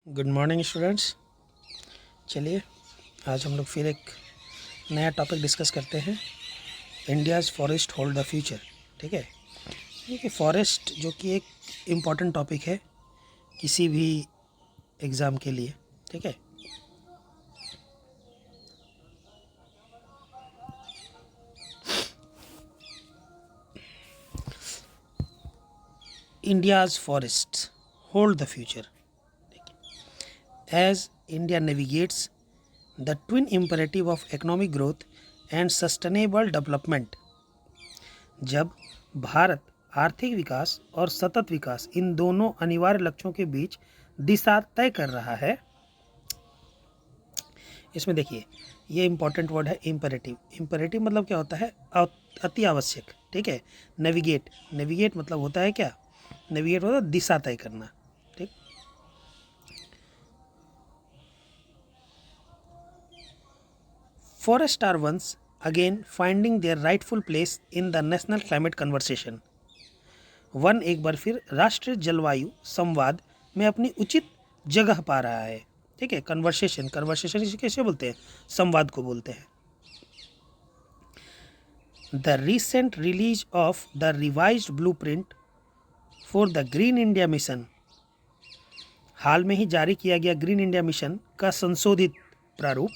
Good morning students. चलिए आज हम लोग फिर एक नया टॉपिक डिस्कस करते हैं। India's forest hold the future. ठीक है, देखिए फॉरेस्ट जो कि एक इम्पॉर्टेंट टॉपिक है किसी भी एग्ज़ाम के लिए। ठीक है, India's forest hold the future as India navigates the twin imperative of economic growth and sustainable development. जब भारत आर्थिक विकास और सतत विकास इन दोनों अनिवार्य लक्ष्यों के बीच दिशा तय कर रहा है। इसमें देखिए ये इंपॉर्टेंट वर्ड है इम्पेरेटिव। इम्पेरेटिव मतलब क्या होता है? अति आवश्यक। ठीक है, नेविगेट, नेविगेट मतलब होता है क्या? नेविगेट होता है दिशा तय करना। ठीक, forest are once again finding their rightful place in the national climate conversation. वन एक बार फिर राष्ट्रीय जलवायु संवाद में अपनी उचित जगह पा रहा है। ठीक है, कन्वर्सेशन, कन्वर्सेशन इसे कैसे बोलते हैं? संवाद को बोलते हैं। The recent release of the revised blueprint for the green India mission, हाल में ही जारी किया गया ग्रीन इंडिया मिशन का संशोधित प्रारूप,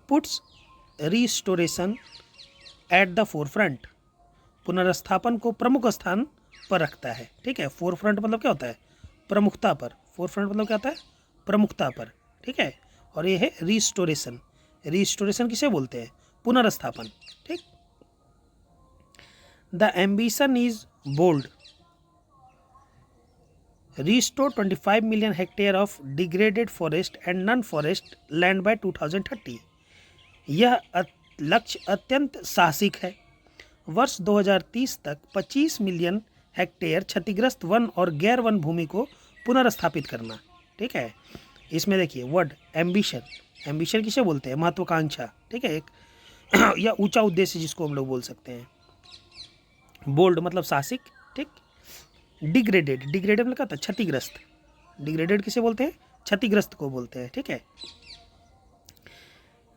puts restoration at the forefront, पुनर्स्थापन को प्रमुख स्थान पर रखता है। ठीक है, फोरफ्रंट मतलब क्या होता है? प्रमुखता पर। फोरफ्रंट मतलब क्या होता है? प्रमुखता पर। ठीक है, और ये है रिस्टोरेशन। रिस्टोरेशन किसे बोलते हैं? पुनर्स्थापन। ठीक, the ambition is bold, restore 25 million hectare of degraded forest and non forest land by 2030। यह लक्ष्य अत्यंत साहसिक है। वर्ष 2030 तक 25 मिलियन हेक्टेयर क्षतिग्रस्त वन और गैर वन भूमि को पुनर्स्थापित करना। ठीक है, इसमें देखिए वर्ड एम्बिशन, एम्बिशन किसे बोलते हैं? महत्वाकांक्षा। ठीक है, एक या ऊंचा उद्देश्य जिसको हम लोग बोल सकते हैं। बोल्ड मतलब साहसिक। ठीक, डिग्रेडेड, डिग्रेडेड मतलब क्या होता है? क्षतिग्रस्त। डिग्रेडेड किसे बोलते हैं? क्षतिग्रस्त को बोलते हैं। ठीक है,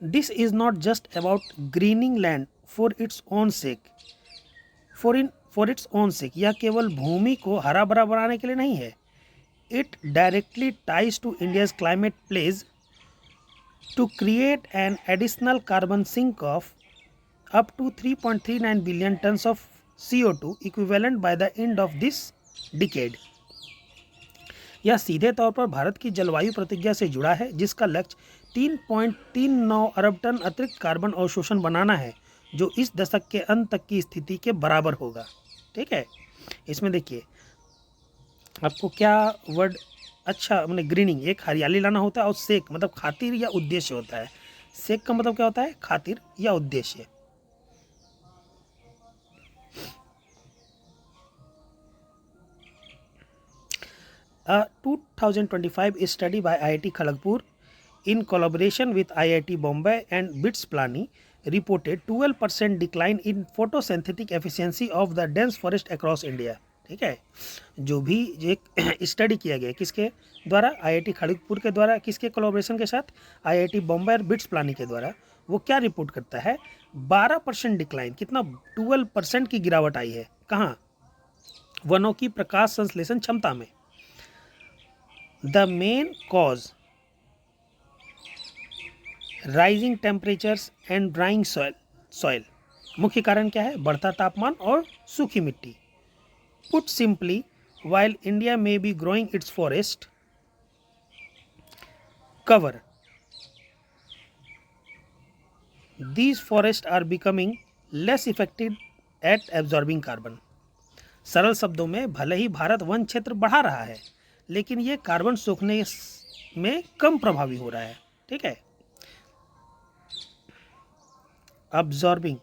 this is not just about grinning land for its own sec, for its own सेक, यह केवल भूमि को हरा भरा बनाने के लिए नहीं है। It directly ties to India's climate pledge to create an additional carbon sink of up to 3.39 billion tons of CO2 equivalent by the end of this decade। यह सीधे तौर पर भारत की जलवायु प्रतिज्ञा से जुड़ा है, जिसका लक्ष्य 3.39 अरब टन अतिरिक्त कार्बन अवशोषण बनाना है, जो इस दशक के अंत तक की स्थिति के बराबर होगा। ठीक है, इसमें देखिए आपको क्या वर्ड अच्छा मैंने ग्रीनिंग, एक हरियाली लाना होता है, और सेक मतलब खातिर या उद्देश्य होता है। सेक का मतलब क्या होता है? खातिर या उद्देश्य। A 2025 study by IIT Kharagpur in collaboration with IIT Bombay and BITS Plani reported 12% decline in photosynthetic efficiency of the dense forest across India। ठीक है, जो भी एक स्टडी किया गया किसके द्वारा? IIT खड़गपुर के द्वारा। किसके कोलैबोरेशन के साथ? IIT बॉम्बे और बिट्स प्लानी के द्वारा। वो क्या रिपोर्ट करता है? 12% डिक्लाइन, कितना? 12% की गिरावट आई है। कहाँ? वनों की प्रकाश संश्लेषण क्षमता में। The main cause rising temperatures and drying soil। मुख्य कारण क्या है? बढ़ता तापमान और सूखी मिट्टी। Put simply, while India may be growing its forest cover, these forests are becoming less effective at absorbing carbon। सरल शब्दों में, भले ही भारत वन क्षेत्र बढ़ा रहा है, लेकिन ये कार्बन सोखने में कम प्रभावी हो रहा है। ठीक है, अब्जॉर्बिंग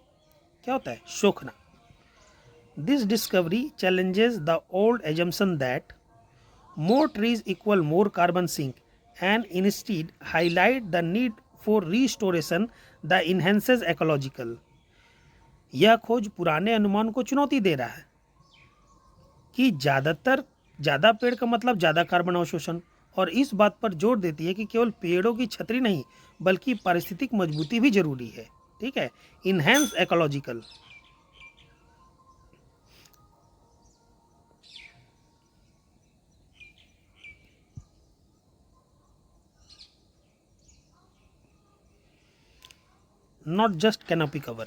क्या होता है? सोखना। This discovery challenges the old assumption that more trees equal more carbon sink and instead highlight the need for restoration the enhances ecological. यह खोज पुराने अनुमान को चुनौती दे रहा है कि ज़्यादातर ज़्यादा पेड़ का मतलब ज़्यादा कार्बन अवशोषण, और इस बात पर जोर देती है कि केवल पेड़ों की छतरी नहीं बल्कि पारिस्थितिक मजबूती भी जरूरी है। ठीक है। Enhance ecological, not just canopy cover.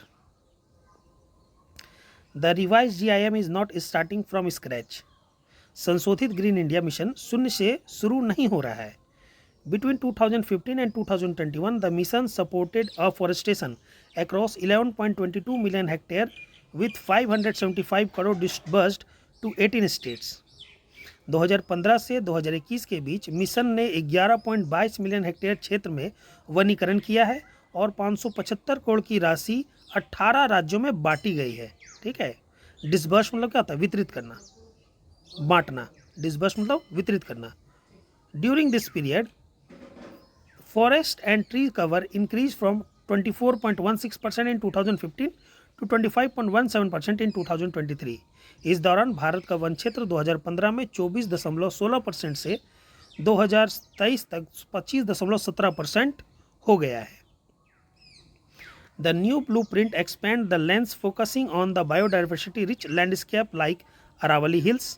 The revised GIM is not starting from scratch. संशोधित ग्रीन इंडिया मिशन शून्य से शुरू नहीं हो रहा है। Between 2015 and 2021, the mission supported afforestation across 11.22 million hectares with 575 crore disbursed to 18 states. 2015 से 2021 के बीच मिशन ने 11.22 मिलियन हेक्टेयर क्षेत्र में वनीकरण किया है और 575 करोड़ की राशि 18 राज्यों में बांटी गई है। ठीक है। डिसबर्स मतलब क्या होता है? वितरित करना, बांटना। डिसबर्स मतलब वितरित करना। During this period forest and tree cover increase from 24.16% in 2015 to 25.17% in 2023। इस दौरान भारत का वन क्षेत्र 2015 में 24.16% से 2023 तक 25.17% हो गया है। The new blueprint expand the lens focusing on the biodiversity rich landscape like Aravalli Hills,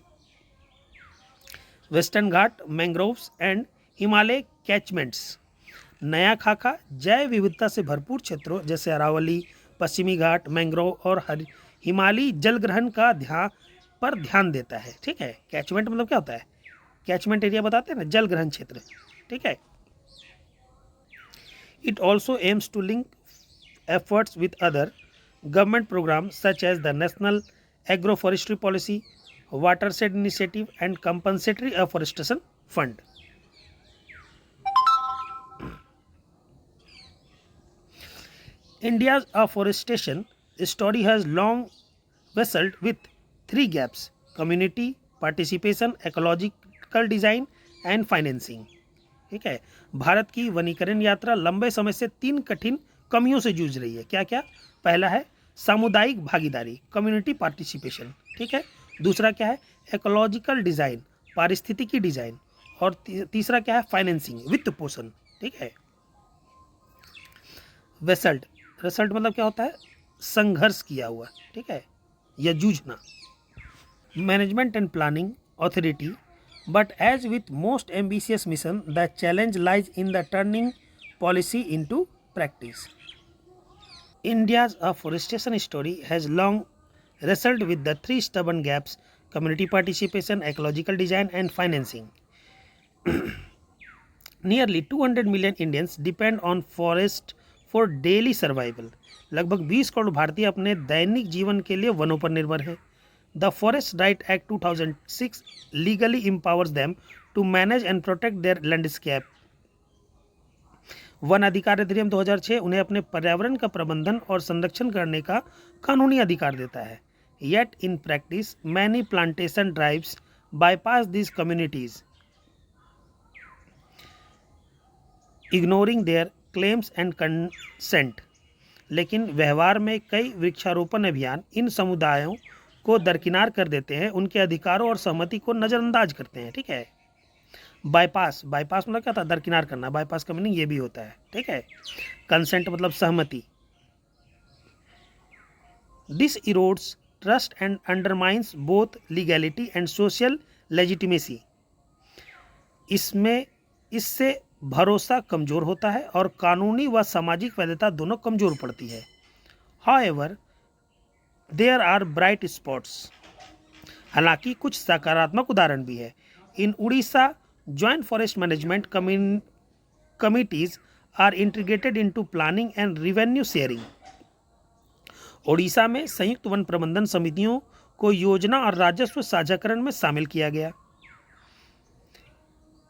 Western Ghat, mangroves and Himalay catchments। नया खाका जैव विविधता से भरपूर क्षेत्रों जैसे अरावली, पश्चिमी घाट, मैंग्रोव और हिमालयी जलग्रहण का ध्यान देता है। ठीक है। कैचमेंट मतलब क्या होता है? कैचमेंट एरिया बताते हैं ना, जलग्रहण क्षेत्र। ठीक है। It also aims to link efforts with other government programs such as the National Agroforestry Policy, Watershed Initiative and Compensatory Afforestation Fund. India's afforestation story has long wrestled with three gaps: community participation, ecological design and financing। ठीक है। भारत की वनीकरण यात्रा लंबे समय से तीन कठिन कमियों से जूझ रही है। क्या क्या? पहला है सामुदायिक भागीदारी, कम्युनिटी पार्टिसिपेशन। ठीक है। दूसरा क्या है? इकोलॉजिकल डिज़ाइन, पारिस्थितिकी डिज़ाइन। और तीसरा क्या है? फाइनेंसिंग, वित्त पोषण। ठीक है। रिजल्ट मतलब क्या होता है? संघर्ष किया हुआ। ठीक है, या जूझना। Management and planning authority, but as with most ambitious mission the challenge lies in the turning policy into practice. India's afforestation story has long wrestled with the three stubborn gaps: community participation, ecological design, and financing. Nearly 200 million Indians depend on forest for daily survival. लगभग 20 करोड़ भारतीय अपने दैनिक जीवन के लिए वनों पर निर्भर हैं। The Forest Right Act 2006 legally empowers them to manage and protect their landscape. One अधिकार अधिनियम 2006 उन्हें अपने पर्यावरण का प्रबंधन और संरक्षण करने का कानूनी अधिकार देता है। Yet in practice many plantation drives bypass this communities, ignoring their claims and consent. लेकिन व्यवहार में कई वृक्षारोपण अभियान इन समुदायों को दरकिनार कर देते हैं, उनके अधिकारों और सहमति को नज़रअंदाज करते हैं। ठीक है। बाईपास मतलब क्या था? दरकिनार करना। बाईपास का मीनिंग ये भी होता है। ठीक है। कंसेंट मतलब सहमति। This erodes trust and undermines both legality and social legitimacy. इससे भरोसा कमजोर होता है और कानूनी व सामाजिक वैधता दोनों कमजोर पड़ती है। However there are bright spots. हालांकि कुछ सकारात्मक उदाहरण भी है। इन Orissa Joint forest management committees are integrated into planning and revenue sharing. Odisha में संयुक्त वन प्रबंधन समितियों को योजना और राजस्व साझाकरण में शामिल किया गया।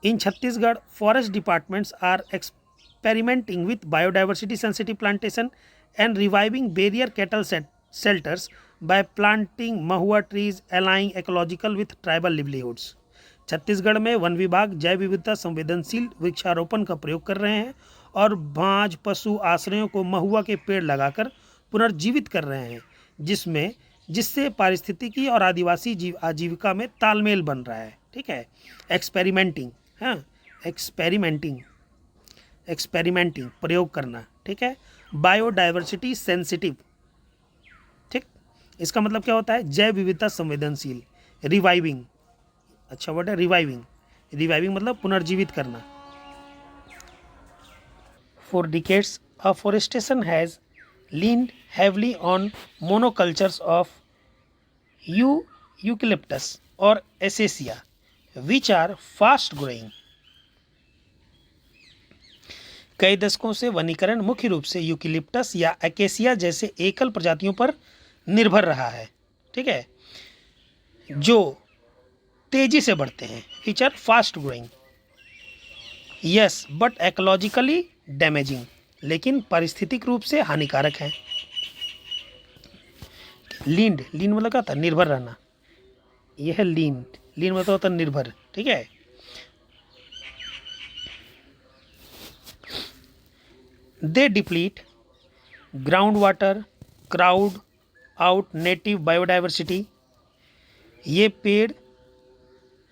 In Chhattisgarh, forest departments are experimenting with biodiversity sensitive plantation and reviving barrier cattle shelters by planting mahua trees, aligning ecological with tribal livelihoods. Chhattisgarh में वन विभाग जैव विविधता संवेदनशील वृक्षारोपण का प्रयोग कर रहे हैं और बांझ पशु आश्रयों को महुआ के पेड़ लगाकर पुनर्जीवित कर रहे हैं, जिससे पारिस्थितिकी और आदिवासी आजीविका में तालमेल बन रहा है। ठीक है। एक्सपेरिमेंटिंग, हाँ, एक्सपेरिमेंटिंग प्रयोग करना, ठीक है। बायोडाइवर्सिटी सेंसिटिव, ठीक, इसका मतलब क्या होता है, जैव विविधता संवेदनशील। रिवाइविंग, अच्छा वर्ड है रिवाइविंग मतलब पुनर्जीवित करना। For decades, afforestation has leaned heavily on monocultures of eucalyptus or acacia, which are fast growing. कई दशकों से वनीकरण मुख्य रूप से यूकेलिप्टस या एकेसिया जैसे एकल प्रजातियों पर निर्भर रहा है, ठीक है, जो तेजी से बढ़ते हैं, which are fast growing. Yes but ecologically damaging, लेकिन पारिस्थितिक रूप से हानिकारक है। लीन मतलब क्या होता है, निर्भर रहना, यह है लीन मतलब होता है निर्भर, ठीक है। They deplete ground water, crowd out native biodiversity, ये पेड़,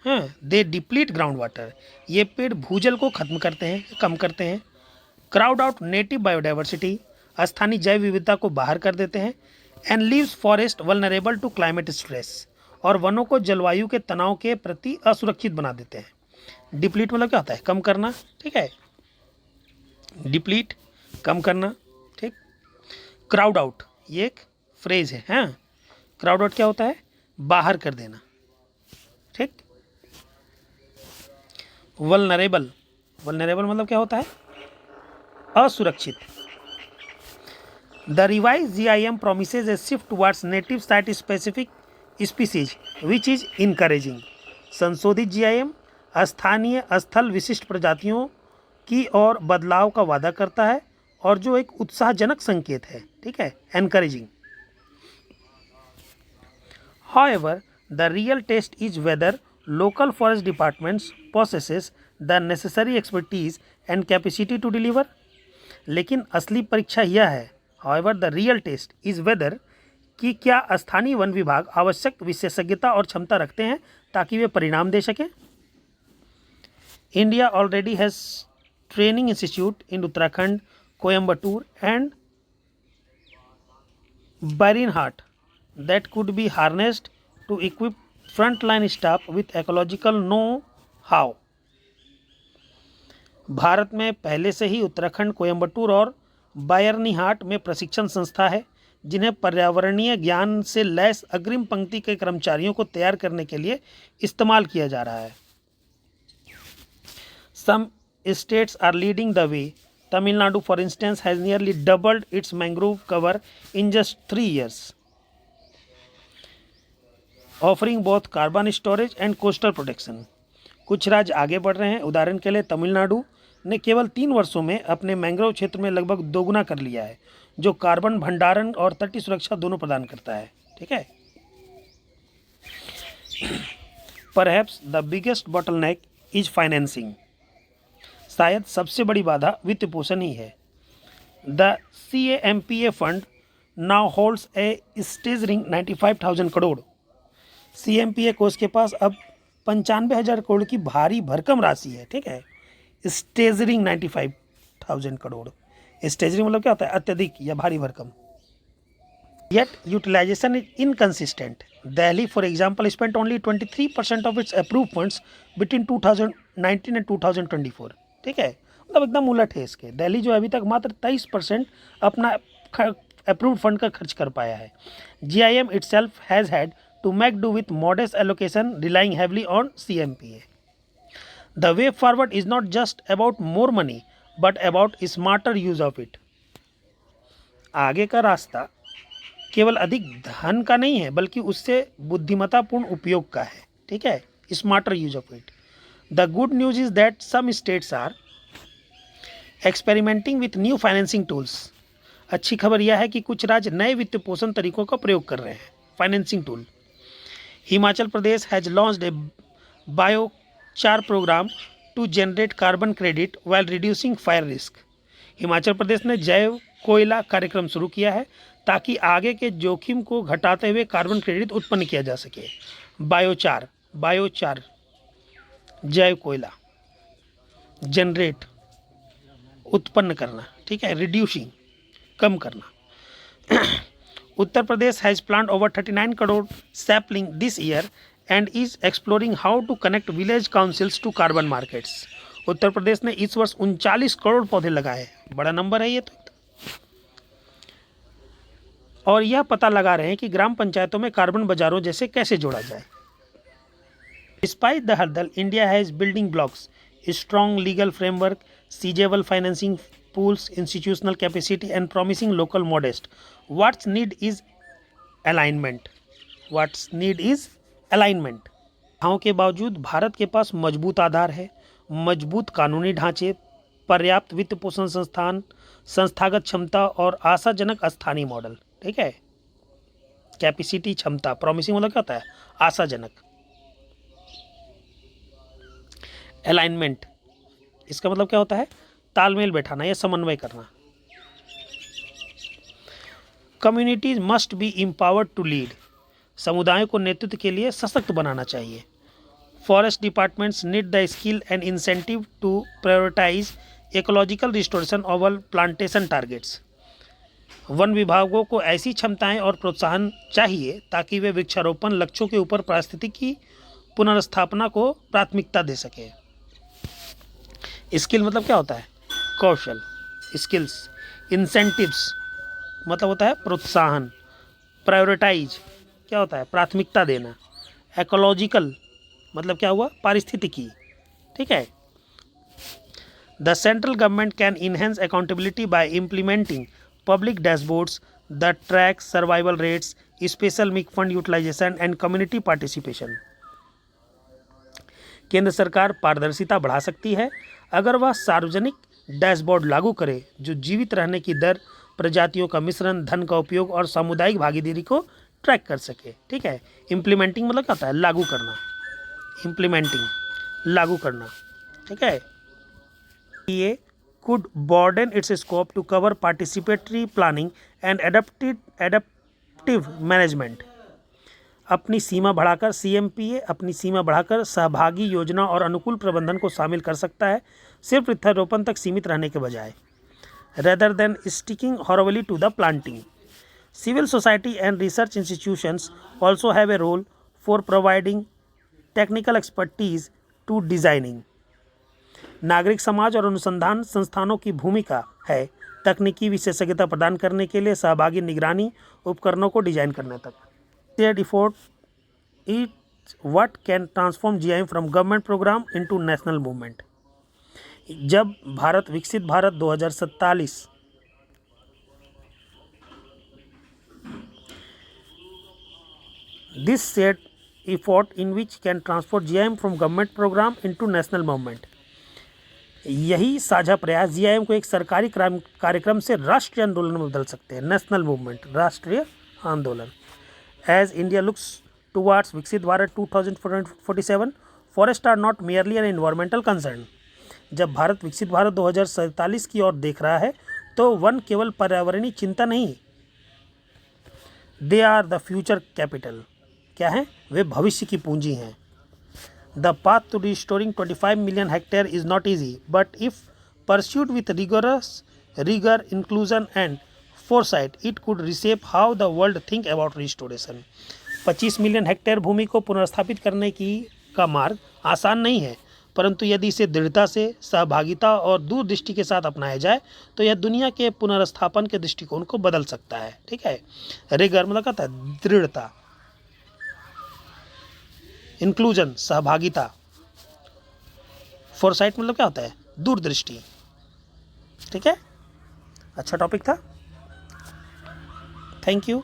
हाँ, दे डिप्लीट ग्राउंड वाटर, ये पेड़ भूजल को खत्म करते हैं, कम करते हैं। क्राउड आउट नेटिव बायोडाइवर्सिटी, स्थानीय जैव विविधता को बाहर कर देते हैं। And leaves forest vulnerable to climate stress, और वनों को जलवायु के तनाव के प्रति असुरक्षित बना देते हैं। डिप्लीट मतलब क्या होता है, कम करना, ठीक है, डिप्लीट कम करना, ठीक। क्राउड आउट ये एक फ्रेज है, हाँ, क्राउड आउट क्या होता है, बाहर कर देना, ठीक। वल्नरेबल मतलब क्या होता है, असुरक्षित। The revise GIM promises a shift towards native site specific species which is encouraging. संशोधित GIM स्थानीय स्थल विशिष्ट प्रजातियों की ओर बदलाव का वादा करता है, और जो एक उत्साहजनक संकेत है, ठीक है, encouraging. However, the real test is whether local forest departments possesses the necessary expertise and capacity to deliver. लेकिन असली परीक्षा यह है, however the real test is whether, कि क्या स्थानीय वन विभाग आवश्यक विशेषज्ञता और क्षमता रखते हैं ताकि वे परिणाम दे सकें। India already has training institute in Uttarakhand, Coimbatore and Barinhat that could be harnessed to equip frontline staff with ecological know-how. Bharat में पहले से ही उत्तराखंड, कोयम्बटूर और बायरनीहाट में प्रशिक्षण संस्था है जिन्हें पर्यावरणीय ज्ञान से लैस अग्रिम पंक्ति के कर्मचारियों को तैयार करने के लिए इस्तेमाल किया जा रहा है। Some states are leading the way. Tamil Nadu, for instance, has nearly doubled its mangrove cover in just 3 years, offering both carbon storage and coastal protection. कुछ राज्य आगे बढ़ रहे हैं। उदाहरण के लिए तमिलनाडु ने केवल 3 वर्षों में अपने मैंग्रोव क्षेत्र में लगभग दोगुना कर लिया है, जो कार्बन भंडारण और तटीय सुरक्षा दोनों प्रदान करता है, ठीक है। Perhaps the biggest bottleneck is financing. शायद सबसे बड़ी बाधा वित्त पोषण ही है। The CAMPA fund now holds a staggering 95,000 crore. CMPA कोष के पास अब 95,000 करोड़ की भारी भरकम राशि है, ठीक है। स्टेजरिंग 95,000 करोड़, स्टेजरिंग मतलब क्या होता है, अत्यधिक या भारी भरकम। Yet utilization is inconsistent. Delhi, for example, spent only 23% of its approved funds between 2019 and 2024. ठीक है, मतलब एकदम उलट है इसके। दिल्ली जो अभी तक मात्र 23% अपना अप्रूव्ड फंड का खर्च कर पाया है। GIM itself has had to make do with modest allocation, relying heavily on CMPA. The way forward is not just about more money, but about smarter use of it. आगे का रास्ता केवल अधिक धन का नहीं है, बल्कि उससे बुद्धिमत्तापूर्ण उपयोग का है, ठीक है, smarter use of it. The good news is that some states are experimenting with new financing tools. अच्छी खबर यह है कि कुछ राज्य नए वित्त पोषण तरीकों का प्रयोग कर रहे हैं, financing tool. Himachal Pradesh has launched a biochar program to generate carbon credit while reducing fire risk. Himachal Pradesh ने जैव कोयला कार्यक्रम शुरू किया है ताकि आगे के जोखिम को घटाते हुए कार्बन क्रेडिट उत्पन्न किया जा सके। बायोचार जैव कोयला, जनरेट, उत्पन्न करना, ठीक है, रिड्यूसिंग, कम करना। Uttar Pradesh has plant over 39 crore sapling this year and is exploring how to connect village councils to carbon markets. Uttar Pradesh ने इस वर्ष 39 करोड़ पौधे लगाए, बड़ा नंबर है ये तो। और यह पता लगा रहे हैं कि ग्राम पंचायतों में कार्बन बाजारों जैसे कैसे जोड़ा जाए। Despite the hurdle, India has building blocks, a strong legal framework, seizable financing pools, institutional capacity, and promising local modest. What's need is alignment. What's need is alignment. हाँ के बावजूद भारत के पास मजबूत आधार है, मजबूत कानूनी ढांचे, पर्याप्त वित्त पोषण संस्थान, संस्थागत क्षमता और आशाजनक स्थानीय मॉडल। ठीक है, कैपेसिटी, क्षमता, प्रॉमिसिंग मतलब क्या होता है, आशाजनक। अलाइनमेंट, इसका मतलब क्या होता है, तालमेल बैठाना या समन्वय करना। Communities must be empowered to lead, समुदायों को नेतृत्व के लिए सशक्त बनाना चाहिए। Forest departments need the skill and incentive to prioritise ecological restoration over plantation targets. वन विभागों को ऐसी क्षमताएं और प्रोत्साहन चाहिए ताकि वे वृक्षारोपण लक्ष्यों के ऊपर पारिस्थितिकी पुनर्स्थापना को प्राथमिकता दे सके। स्किल मतलब क्या होता है, कौशल, स्किल्स। इंसेंटिव्स मतलब होता है प्रोत्साहन। प्रायोरिटाइज क्या होता है, प्राथमिकता देना। इकोलॉजिकल मतलब क्या हुआ, पारिस्थितिकी। ठीक है। The central government can enhance accountability by implementing public dashboards the track survival rates, special mic fund utilisation and community participation. केंद्र सरकार पारदर्शिता बढ़ा सकती है अगर वह सार्वजनिक डैशबोर्ड लागू करे जो जीवित रहने की दर, प्रजातियों का मिश्रण, धन का उपयोग और सामुदायिक भागीदारी को ट्रैक कर सके। ठीक है। इम्प्लीमेंटिंग मतलब क्या होता है, लागू करना। इम्प्लीमेंटिंग, लागू करना। ठीक है। ये could broaden its scope to cover participatory planning and adaptive management। अपनी सीमा बढ़ाकर CMPA अपनी सीमा बढ़ाकर सहभागी योजना और अनुकूल प्रबंधन को शामिल कर सकता है, सिर्फ वृक्षारोपण तक सीमित रहने के बजाय। rather than sticking horribly to the planting, civil society and research institutions also have a role for providing technical expertise to designing। नागरिक समाज और अनुसंधान संस्थानों की भूमिका है तकनीकी विशेषज्ञता प्रदान करने के लिए सहभागी निगरानी उपकरणों को डिजाइन करने तक। Shared effort is what can transform GIM from government programme into national movement. जब भारत विकसित Bharat 2047 this shared effort in which can transform GIM from government programme into national movement. यही साझा प्रयास GIM को एक सरकारी कार्यक्रम से राष्ट्रीय आंदोलन में बदल सकते हैं। नेशनल मूवमेंट, राष्ट्रीय आंदोलन। As India looks towards Viksit Bharat 2047, forest are not merely an environmental concern. जब भारत विकसित भारत 2047 की ओर देख रहा है तो वन केवल पर्यावरणीय चिंता नहीं, they are the future capital. क्या है, वे भविष्य की पूंजी हैं। The path to restoring 25 million hectare is not easy, but if pursued with rigor, inclusion and foresight, it could reshape how the world think about restoration। 25 million hectare भूमि को पुनर्स्थापित करने का मार्ग आसान नहीं है, परंतु यदि इसे दृढ़ता से, सहभागिता और दूरदृष्टि के साथ अपनाया जाए तो यह दुनिया के पुनर्स्थापन के दृष्टिकोण को बदल सकता है। ठीक है। रिगर मतलब कहता है दृढ़ता, इंक्लूजन सहभागिता, फोरसाइट मतलब क्या होता है, दूरदृष्टि। ठीक है, अच्छा टॉपिक था। Thank you.